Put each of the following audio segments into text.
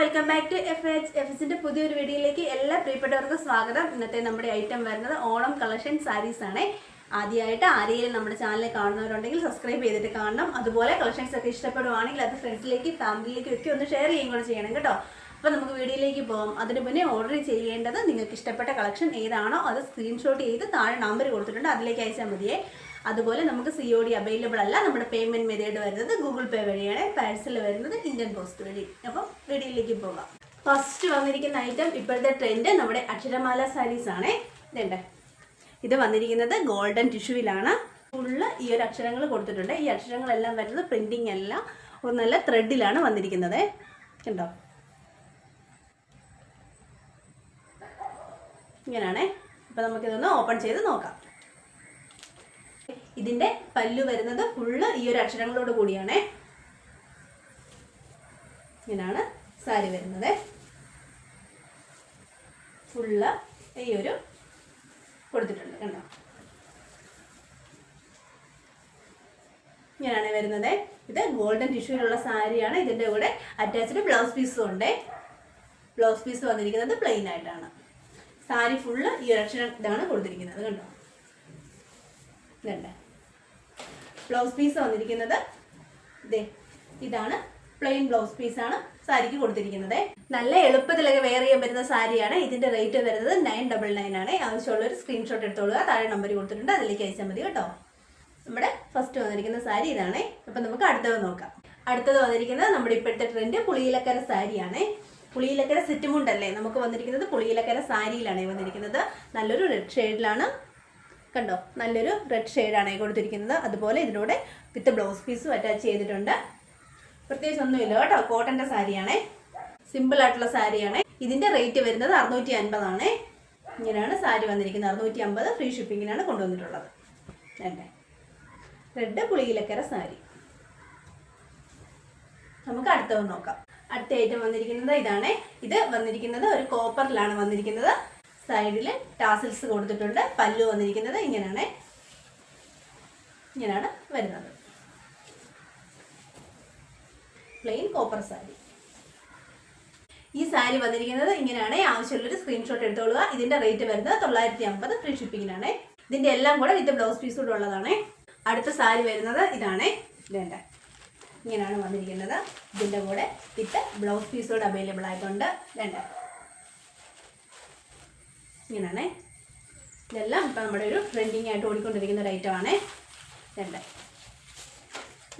Welcome back to എഫ്എച്ചിന്റെ പുതിയൊരു വീഡിയോയിലേക്ക് എല്ലാ പ്രിയപ്പെട്ടവർക്കും സ്വാഗതം. ഇന്നത്തെ നമ്മുടെ ഐറ്റം വരുന്നത് ഓണം കളക്ഷൻ സാരീസ് ആണ്. ആദ്യമായിട്ട് ആരെയും നമ്മുടെ ചാനൽ കാണുന്നവരുണ്ടെങ്കിൽ സബ്സ്ക്രൈബ് ചെയ്തിട്ട് കാണണം. അതുപോലെ കളക്ഷൻസ് ഒക്കെ ഇഷ്ടപ്പെടുവാണെങ്കിൽ അത് ഫ്രണ്ട്സിലേക്ക് ഫാമിലിയിലേക്കും ഒക്കെ ഒന്ന് ഷെയർ ചെയ്യുകയും കൂടെ ചെയ്യണം കേട്ടോ. അപ്പോൾ നമുക്ക് വീഡിയോയിലേക്ക് പോകാം. അതിന് മുന്നേ ഓർഡർ ചെയ്യേണ്ടത് നിങ്ങൾക്ക് ഇഷ്ടപ്പെട്ട കളക്ഷൻ ഏതാണോ അത് സ്ക്രീൻഷോട്ട് ചെയ്ത് താഴെ നമ്പർ കൊടുത്തിട്ടുണ്ട്, അതിലേക്ക് അയച്ചാൽ മതിയേ. അതുപോലെ നമുക്ക് COD അവൈലബിൾ അല്ല. നമ്മുടെ പേയ്മെൻറ്റ് മെത്തേഡ് വരുന്നത് ഗൂഗിൾ പേ വഴിയാണ്, പാഴ്സൽ വരുന്നത് ഇന്ത്യൻ പോസ്റ്റ് വഴി. അപ്പം വീഡിയോയിലേക്ക് പോകാം. ഫസ്റ്റ് വന്നിരിക്കുന്ന ഐറ്റം ഇപ്പോഴത്തെ ട്രെൻഡ് നമ്മുടെ അക്ഷരമാല സാരീസ് ആണ്. ഇതുണ്ട്, ഇത് വന്നിരിക്കുന്നത് ഗോൾഡൻ ടിഷ്യൂവിലാണ്. ഫുള്ള് ഈ ഒരു അക്ഷരങ്ങൾ കൊടുത്തിട്ടുണ്ട്. ഈ അക്ഷരങ്ങളെല്ലാം വരുന്നത് പ്രിൻറ്റിങ് അല്ല, ഒരു നല്ല ത്രെഡിലാണ് വന്നിരിക്കുന്നത്. കണ്ടോ, ഇങ്ങനെയാണേ. അപ്പോൾ നമുക്കിതൊന്ന് ഓപ്പൺ ചെയ്ത് നോക്കാം. ഇതിന്റെ പല്ലു വരുന്നത് ഫുള്ള് ഈ ഒരു അക്ഷരങ്ങളോട് കൂടിയാണ്. ഇങ്ങനെയാണ് സാരി വരുന്നത്. ഫുള്ള് ഈ ഒരു കൊടുത്തിട്ടുണ്ട്, കണ്ടോ. ഇങ്ങനെയാണ് വരുന്നത്. ഇത് ഗോൾഡൻ ടിഷ്യൂലുള്ള സാരിയാണ്. ഇതിന്റെ കൂടെ അറ്റാച്ച്ഡ് ബ്ലൗസ് പീസും ഉണ്ട്. ബ്ലൗസ് പീസ് വന്നിരിക്കുന്നത് പ്ലെയിൻ ആയിട്ടാണ്. സാരി ഫുള്ള് ഈ ഒരു അക്ഷരം ഇതാണ് കൊടുത്തിരിക്കുന്നത്, കണ്ടോ. ഇതുണ്ട് ബ്ലൗസ് പീസ് വന്നിരിക്കുന്നത്. ഇതാണ് പ്ലെയിൻ ബ്ലൗസ് പീസാണ് സാരിക്ക് കൊടുത്തിരിക്കുന്നത്. നല്ല എളുപ്പത്തിലൊക്കെ വെയർ ചെയ്യാൻ പറ്റുന്ന സാരിയാണ്. ഇതിന്റെ റേറ്റ് വരുന്നത് 999 ആണ്. ആവശ്യമുള്ളൊരു സ്ക്രീൻഷോട്ട് എടുത്തോളുക, താഴെ നമ്പർ കൊടുത്തിട്ടുണ്ട്, അതിലേക്ക് അയച്ചാൽ മതി കേട്ടോ. നമ്മുടെ ഫസ്റ്റ് വന്നിരിക്കുന്ന സാരി ഇതാണ്. അപ്പം നമുക്ക് അടുത്തത് നോക്കാം. അടുത്തത് വന്നിരിക്കുന്നത് നമ്മുടെ ഇപ്പോഴത്തെ ട്രെൻഡ് പുളിയിലക്കര സാരിയാണ്. പുളിയിലക്കര സെറ്റ് മുണ്ടല്ലേ നമുക്ക് വന്നിരിക്കുന്നത്. പുളിയിലക്കര സാരിയിലാണ് വന്നിരിക്കുന്നത്. നല്ലൊരു റെഡ് ഷെയ്ഡിലാണ്, കണ്ടോ. നല്ലൊരു റെഡ് ഷെയ്ഡാണ് കൊടുത്തിരിക്കുന്നത്. അതുപോലെ ഇതിലൂടെ വിത്ത് ബ്ലൗസ് പീസും അറ്റാച്ച് ചെയ്തിട്ടുണ്ട്. പ്രത്യേകിച്ച് ഒന്നുമില്ല കേട്ടോ. കോട്ടൻ്റെ സാരിയാണ്, സിമ്പിൾ ആയിട്ടുള്ള സാരിയാണ്. ഇതിൻ്റെ റേറ്റ് വരുന്നത് 650 ആണ്. ഇങ്ങനെയാണ് സാരി വന്നിരിക്കുന്നത്. 650 ഫ്രീ ഷിപ്പിങ്ങിനാണ് കൊണ്ടുവന്നിട്ടുള്ളത്. റെഡ് പുളിയിലക്കര സാരി. നമുക്ക് അടുത്തത് നോക്കാം. അടുത്ത ഐറ്റം വന്നിരിക്കുന്നത് ഇതാണ്. ഇത് വന്നിരിക്കുന്നത് ഒരു കോപ്പറിലാണ് വന്നിരിക്കുന്നത്. സൈഡിൽ ടാസിൽസ് കൊടുത്തിട്ടുണ്ട്. പല്ലു വന്നിരിക്കുന്നത് ഇങ്ങനെയാണ് വരുന്നത്. Plain copper sari. ഈ സാരി വന്നിരിക്കുന്നത് ഇങ്ങനെയാണ്. ആവശ്യമുള്ളൊരു സ്ക്രീൻഷോട്ട് എടുത്തോളുക. ഇതിന്റെ റേറ്റ് വരുന്നത് 950 ഫ്രീ ഷിപ്പിങ്ങിനാണ്. ഇതിന്റെ എല്ലാം കൂടെ വിത്ത് ബ്ലൗസ് പീസ് കൂടെ ഉള്ളതാണ്. അടുത്ത സാരി വരുന്നത് ഇതാണ്. വേണ്ട, ഇങ്ങനെയാണ് വന്നിരിക്കുന്നത്. ഇതിന്റെ കൂടെ വിത്ത് ബ്ലൗസ് പീസോട് അവൈലബിൾ ആയിട്ടുണ്ട്. വേണ്ട, ഇങ്ങനെയാണ്. ഇതെല്ലാം ഇപ്പം നമ്മുടെ ഒരു ട്രെൻഡിങ് ആയിട്ട് ഓടിക്കൊണ്ടിരിക്കുന്ന ഒരു ഐറ്റമാണ്. രണ്ട്,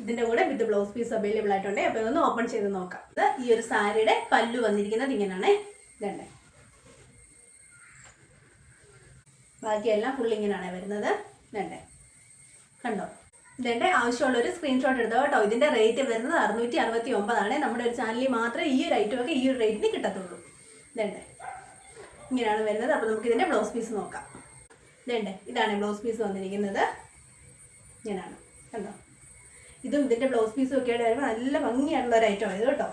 ഇതിൻ്റെ കൂടെ വിത്ത് ബ്ലൗസ് പീസ് അവൈലബിൾ ആയിട്ടുണ്ട്. അപ്പോൾ ഇതൊന്ന് ഓപ്പൺ ചെയ്ത് നോക്കാം. ഇത് ഈ ഒരു സാരിയുടെ പല്ലു വന്നിരിക്കുന്നത് ഇങ്ങനെയാണ്. രണ്ട്, ബാക്കിയെല്ലാം ഫുൾ ഇങ്ങനെയാണ് വരുന്നത്. രണ്ട്, കണ്ടോ. ഇതിൻ്റെ ആവശ്യമുള്ളൊരു സ്ക്രീൻഷോട്ട് എടുത്തോ കേട്ടോ. ഇതിൻ്റെ റേറ്റ് വരുന്നത് 669 ആണ്. നമ്മുടെ ഒരു ചാനലിൽ മാത്രമേ ഈ ഒരു ഐറ്റമൊക്കെ ഈ ഒരു റേറ്റിന് കിട്ടത്തുള്ളൂ. രണ്ട്, ഇങ്ങനെയാണ് വരുന്നത്. അപ്പോൾ നമുക്ക് ഇതിൻ്റെ ബ്ലൗസ് പീസ് നോക്കാം. ഇതാണ് ബ്ലൗസ് പീസ് വന്നിരിക്കുന്നത്. ഇങ്ങനെയാണ്, കണ്ടോ. ഇതും ഇതിൻ്റെ ബ്ലൗസ് പീസും ഒക്കെ ആയിട്ട് വരുമ്പോൾ നല്ല ഭംഗിയായിട്ടുള്ള ഒരു ഐറ്റം ആയത് കേട്ടോ.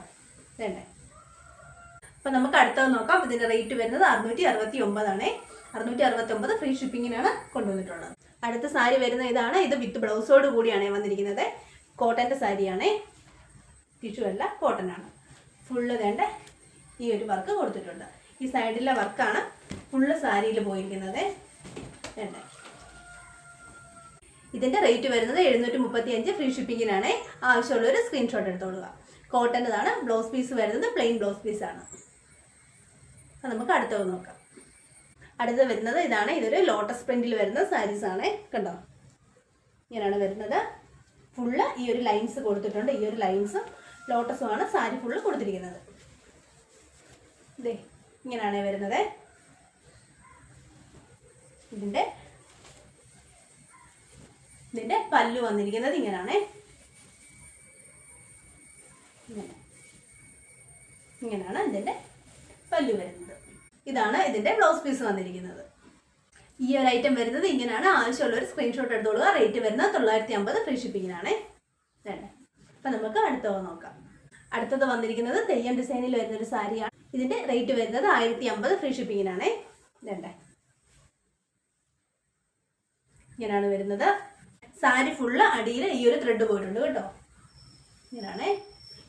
അപ്പോൾ നമുക്ക് അടുത്തത് നോക്കാം. ഇതിൻ്റെ റേറ്റ് വരുന്നത് 669 ആണ്. 669 ഫ്രീ ഷിപ്പിങ്ങിനാണ് കൊണ്ടുവന്നിട്ടുള്ളത്. അടുത്ത സാരി വരുന്ന ഇതാണ്. ഇത് വിത്ത് ബ്ലൗസോട് കൂടിയാണ് വന്നിരിക്കുന്നത്. കോട്ടൻ്റെ സാരിയാണ്, ടിഷ്യൂ അല്ല, കോട്ടനാണ്. ഫുള്ള് ഈ ഒരു വർക്ക് കൊടുത്തിട്ടുണ്ട്. ഈ സൈഡിലെ വർക്കാണ് ഫുള്ള് സാരിയിൽ പോയിരിക്കുന്നത്. ഇതിൻ്റെ റേറ്റ് വരുന്നത് 735 ഫ്രീ ഷിപ്പിങ്ങിനാണ്. ആവശ്യമുള്ളൊരു സ്ക്രീൻഷോട്ട് എടുത്തോളുക. കോട്ടൻ്റെതാണ്. ബ്ലൗസ് പീസ് വരുന്നത് പ്ലെയിൻ ബ്ലൗസ് പീസാണ്. അപ്പം നമുക്ക് അടുത്തത് നോക്കാം. അടുത്ത് വരുന്നത് ഇതാണ്. ഇതൊരു ലോട്ടസ് പ്രിൻറ്റിൽ വരുന്ന സാരീസാണ്. കണ്ടോ, ഇങ്ങനെയാണ് വരുന്നത്. ഫുള്ള് ഈ ഒരു ലൈൻസ് കൊടുത്തിട്ടുണ്ട്. ഈ ഒരു ലൈൻസും ലോട്ടസുമാണ് സാരി ഫുള്ള് കൊടുത്തിരിക്കുന്നത്. ഇങ്ങനെയാണ് വരുന്നത്. ഇതിൻ്റെ പല്ലു വന്നിരിക്കുന്നത് ഇങ്ങനെയാണ്. ഇങ്ങനെയാണ് ഇതിൻ്റെ പല്ലു വരുന്നത്. ഇതാണ് ഇതിൻ്റെ ബ്ലൗസ് പീസ് വന്നിരിക്കുന്നത്. ഈ ഒരു ഐറ്റം വരുന്നത് ഇങ്ങനെയാണ്. ആവശ്യമുള്ളൊരു സ്ക്രീൻഷോട്ട് എടുത്തോളുക. റേറ്റ് വരുന്നത് 950 ഫ്രീ ഷിപ്പിങ്ങിനാണ്. അപ്പം നമുക്ക് അടുത്തത് നോക്കാം. അടുത്തത് വന്നിരിക്കുന്നത് തെയ്യം ഡിസൈനിൽ വരുന്നൊരു സാരിയാണ്. ഇതിൻ്റെ റേറ്റ് വരുന്നത് 1050 ഫ്രീ ഷിപ്പിങ്ങിനാണ്. ഇങ്ങനെയാണ് വരുന്നത്. സാരി ഫുള്ള് അടിയിൽ ഈ ഒരു ത്രെഡ് പോയിട്ടുണ്ട് കേട്ടോ. ഇങ്ങനെയാണ്.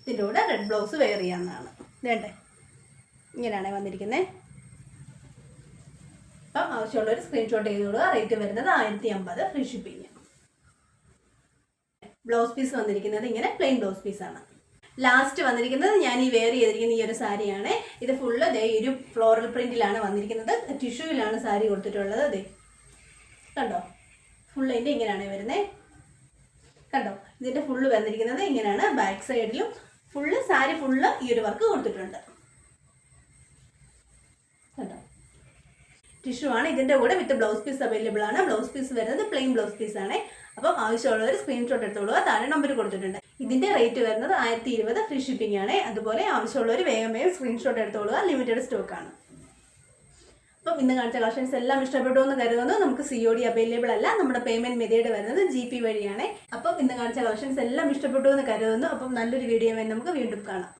ഇതിൻ്റെ കൂടെ റെഡ് ബ്ലൗസ് വെയർ ചെയ്യാവുന്നതാണ്. വേണ്ടേ ഇങ്ങനെയാണ് വന്നിരിക്കുന്നത്. അപ്പം ആവശ്യമുള്ളൊരു സ്ക്രീൻഷോട്ട് ചെയ്ത് കൊടുക്കുക. റേറ്റ് വരുന്നത് 1050 ഫ്രീ ഷിപ്പിംഗ്. ബ്ലൗസ് പീസ് വന്നിരിക്കുന്നത് ഇങ്ങനെ പ്ലെയിൻ ബ്ലൗസ് പീസാണ്. ലാസ്റ്റ് വന്നിരിക്കുന്നത് ഞാൻ ഈ വെയർ ചെയ്തിരിക്കുന്ന ഈ ഒരു സാരിയാണ്. ഇത് ഫുള്ള് ദേ ഒരു ഫ്ലോറൽ പ്രിന്റിലാണ് വന്നിരിക്കുന്നത്. ടിഷ്യൂവിലാണ് സാരി കൊടുത്തിട്ടുള്ളത്. ദേ കണ്ടോ, ഫുള്ള് ഇതിൻ്റെ ഇങ്ങനെയാണ് വരുന്നത്. കണ്ടോ, ഇതിൻ്റെ ഫുള്ള് വന്നിരിക്കുന്നത് ഇങ്ങനെയാണ്. ബാക്ക് സൈഡിലും ഫുള്ള് സാരി ഫുള്ള് ഈ ഒരു വർക്ക് കൊടുത്തിട്ടുണ്ട്. കണ്ടോ, ടിഷ്യൂ ആണ്. ഇതിൻ്റെ കൂടെ വിത്ത് ബ്ലൗസ് പീസ് അവൈലബിൾ ആണ്. ബ്ലൗസ് പീസ് വരുന്നത് പ്ലെയിൻ ബ്ലൗസ് പീസാണ്. അപ്പം ആവശ്യമുള്ളവർ സ്ക്രീൻഷോട്ട് എടുത്തോളുക. താഴെ നമ്പർ കൊടുത്തിട്ടുണ്ട്. ഇതിൻ്റെ റേറ്റ് വരുന്നത് 1020 ഫ്രീ ഷിപ്പിംഗ് ആണ്. അതുപോലെ ആവശ്യമുള്ളവർ വേഗം സ്ക്രീൻഷോട്ട് എടുത്തോളുക. ലിമിറ്റഡ് സ്റ്റോക്കാണ്. അപ്പം ഇന്ന് കാണിച്ച കളക്ഷൻസ് എല്ലാം ഇഷ്ടപ്പെട്ടു എന്ന് കരുതുന്നു. നമുക്ക് COD അവൈലബിൾ അല്ല. നമ്മുടെ പേയ്മെൻറ്റ് മെത്തേഡ് വരുന്നത് GP വഴിയാണ്. അപ്പം ഇന്ന് കാണിച്ച കളക്ഷൻസ് എല്ലാം ഇഷ്ടപ്പെട്ടു എന്ന് കരുതുന്നു. അപ്പം നല്ലൊരു വീഡിയോ നമുക്ക് വീണ്ടും കാണാം.